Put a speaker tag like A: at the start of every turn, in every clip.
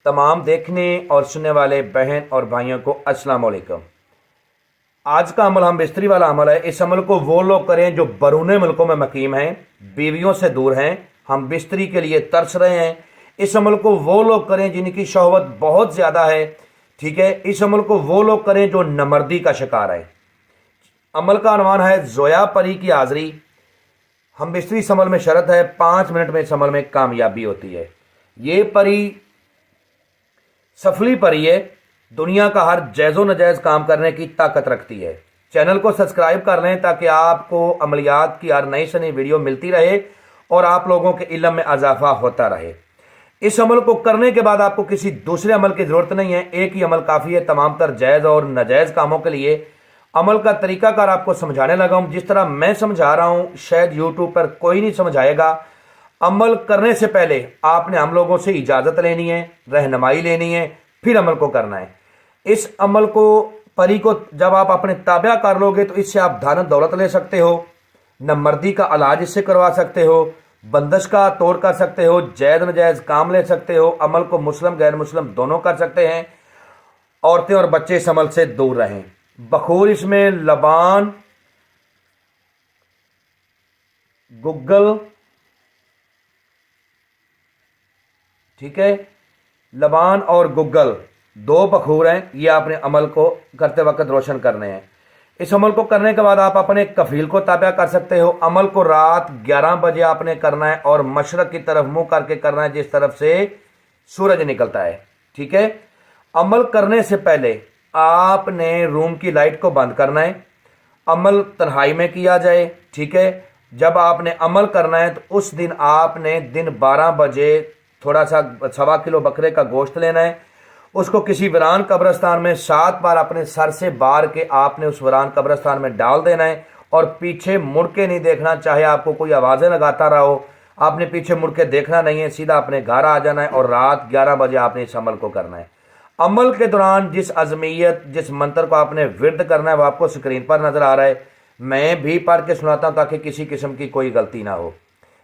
A: तमाम देखने और सुनने वाले बहन और भाइयों को अस्सलाम वालेकुम। आज का अमल हम बिस्तरी वाला अमल है। इस अमल को वो लोग करें जो बरूने मुल्कों में मकीम हैं, बीवियों से दूर हैं, हम बिस्तरी के लिए तरस रहे हैं। इस अमल को वो लोग करें जिनकी शहवत बहुत ज़्यादा है, ठीक है। इस अमल को वो लोग करें जो नमर्दी का शिकार है। अमल का अनवान है जोया परी की हाज़री। हम बिस्तरी इस अमल में शर्त है 5 मिनट में इस अमल में कामयाबी होती है। ये परी सफली परी है, दुनिया का हर जायज़ो नजायज़ काम करने की ताकत रखती है। चैनल को सब्सक्राइब कर लें ताकि आपको अमलियात की हर नई से नई वीडियो मिलती रहे और आप लोगों के इल्म में इजाफा होता रहे। इस अमल को करने के बाद आपको किसी दूसरे अमल की ज़रूरत नहीं है, एक ही अमल काफ़ी है तमाम तर जायज़ और नाजायज़ कामों के लिए। अमल का तरीकाकार आपको समझाने लगा हूँ, जिस तरह मैं समझा रहा हूँ शायद यूट्यूब पर कोई नहीं समझाएगा। अमल करने से पहले आपने हम लोगों से इजाज़त लेनी है, रहनुमाई लेनी है, फिर अमल को करना है। इस अमल को परी को जब आप अपने ताबा कर लोगे तो इससे आप धन दौलत ले सकते हो, नमर्दी का इलाज इससे करवा सकते हो, बंदिश का तोड़ कर सकते हो, जायज़ नजायज़ काम ले सकते हो। अमल को मुस्लिम गैर मुस्लिम दोनों कर सकते हैं। औरतें और बच्चे इस अमल से दूर रहें। बखूर इसमें लबान, गुग्गल, ठीक है, लबान और गुग्गल 2 बखूर हैं। ये आपने अमल को करते वक्त रोशन करने हैं। इस अमल को करने के बाद आप अपने कफील को ताबा कर सकते हो। अमल को रात 11 बजे आपने करना है और मशरक की तरफ मुंह करके करना है, जिस तरफ से सूरज निकलता है, ठीक है। अमल करने से पहले आपने रूम की लाइट को बंद करना है। अमल तन्हाई में किया जाए, ठीक है। जब आपने अमल करना है तो उस दिन आपने दिन 12 बजे थोड़ा सा 1.25 किलो बकरे का गोश्त लेना है। उसको किसी वीरान कब्रिस्तान में 7 बार अपने सर से बार के आपने उस वीरान कब्रिस्तान में डाल देना है और पीछे मुड़ के नहीं देखना। चाहे आपको कोई आवाज़ें लगाता रहो, आपने पीछे मुड़ के देखना नहीं है, सीधा अपने घर आ जाना है और रात 11 बजे आपने इस अमल को करना है। अमल के दौरान जिस अज़मियत, जिस मंत्र को आपने विर्द करना है वो आपको स्क्रीन पर नजर आ रहा है। मैं भी पढ़ के सुनाता हूँ ताकि किसी किस्म की कोई गलती ना हो।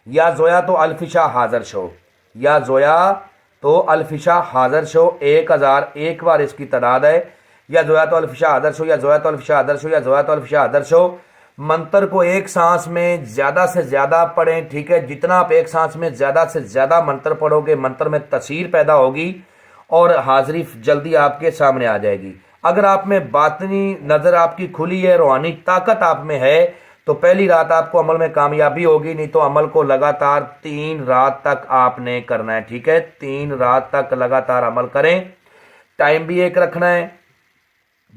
A: या जोया तो अल्फिशा हाज़र शो, या जोया तो अल्फिशा हाज़र शो 1001 बार इसकी तादाद है। या जोया तो अल्फिशा हाज़र शो, या जोया तो अल्फिशा हाज़र शो, या जोया तो अल्फिशा हाज़र शो। मंत्र को एक सांस में ज़्यादा से ज़्यादा पढ़ें, ठीक है। जितना आप एक सांस में ज़्यादा से ज़्यादा मंत्र पढ़ोगे, मंत्र में तसीर पैदा होगी और हाज़री जल्दी आपके सामने आ जाएगी। अगर आप में बातनी नज़र आपकी खुली है, रूहानी ताकत आप में है, तो पहली रात आपको अमल में कामयाबी होगी। नहीं तो अमल को लगातार 3 रात तक आपने करना है, ठीक है। 3 रात तक लगातार अमल करें। टाइम भी एक रखना है,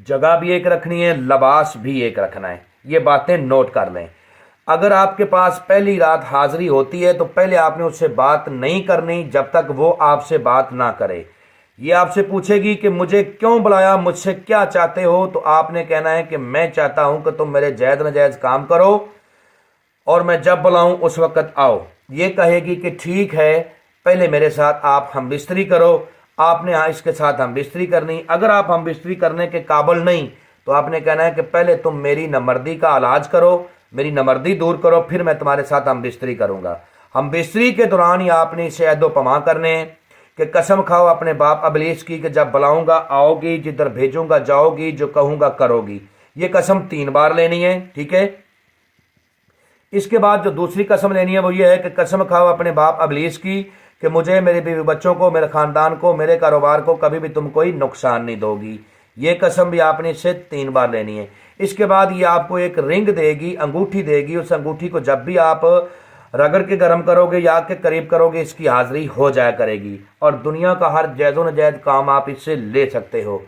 A: जगह भी एक रखनी है, लिबास भी एक रखना है। ये बातें नोट कर लें। अगर आपके पास पहली रात हाज़री होती है तो पहले आपने उससे बात नहीं करनी जब तक वो आपसे बात ना करे। ये आपसे पूछेगी कि मुझे क्यों बुलाया, मुझसे क्या चाहते हो, तो आपने कहना है कि मैं चाहता हूं कि तुम मेरे जायज़ नजायज़ काम करो और मैं जब बुलाऊं उस वक्त आओ। ये कहेगी कि ठीक है, पहले मेरे साथ आप हम बिस्तरी करो। आपने इसके साथ हम बिस्तरी करनी। अगर आप हम बिस्तरी करने के काबिल नहीं तो आपने कहना है कि पहले तुम मेरी नमर्दी का इलाज करो, मेरी नमर्दी दूर करो, फिर मैं तुम्हारे साथ हम बिस्तरी करूँगा। हम बिस्तरी के दौरान ही आपने इसे अहदो पमा करने हैं कि कसम खाओ अपने बाप इब्लीस की कि जब बुलाऊंगा आओगी, जिधर भेजूंगा जाओगी, जो कहूंगा करोगी। ये कसम 3 बार लेनी है, ठीक है। इसके बाद जो दूसरी कसम लेनी है वो ये है कि कसम खाओ अपने बाप इब्लीस की कि मुझे, मेरे बीवी बच्चों को, मेरे खानदान को, मेरे कारोबार को कभी भी तुम कोई नुकसान नहीं दोगी। ये कसम भी आपने इससे 3 बार लेनी है। इसके बाद ये आपको एक रिंग देगी, अंगूठी देगी। उस अंगूठी को जब भी आप रगड़ के गर्म करोगे या के करीब करोगे, इसकी हाज़री हो जाया करेगी और दुनिया का हर जायज़ो नजायज़ काम आप इससे ले सकते हो।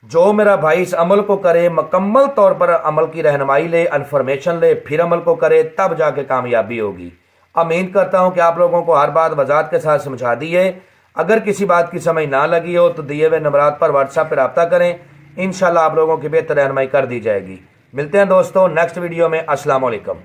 A: जो मेरा भाई इस अमल को करे, मुकम्मल तौर पर अमल की रहनुमाई ले, इन्फॉर्मेशन ले, फिर अमल को करे, तब जाके कामयाबी होगी। उम्मीद करता हूँ कि आप लोगों को हर बात वजाहत के साथ समझा दी है। अगर किसी बात की समझ ना लगी हो तो दिए हुए नंबरात पर व्हाट्सएप पर रब्ता करें, इंशाल्लाह आप लोगों की बेहतर रहनुमाई कर दी जाएगी। मिलते हैं दोस्तों नेक्स्ट वीडियो में। अस्सलाम वालेकुम।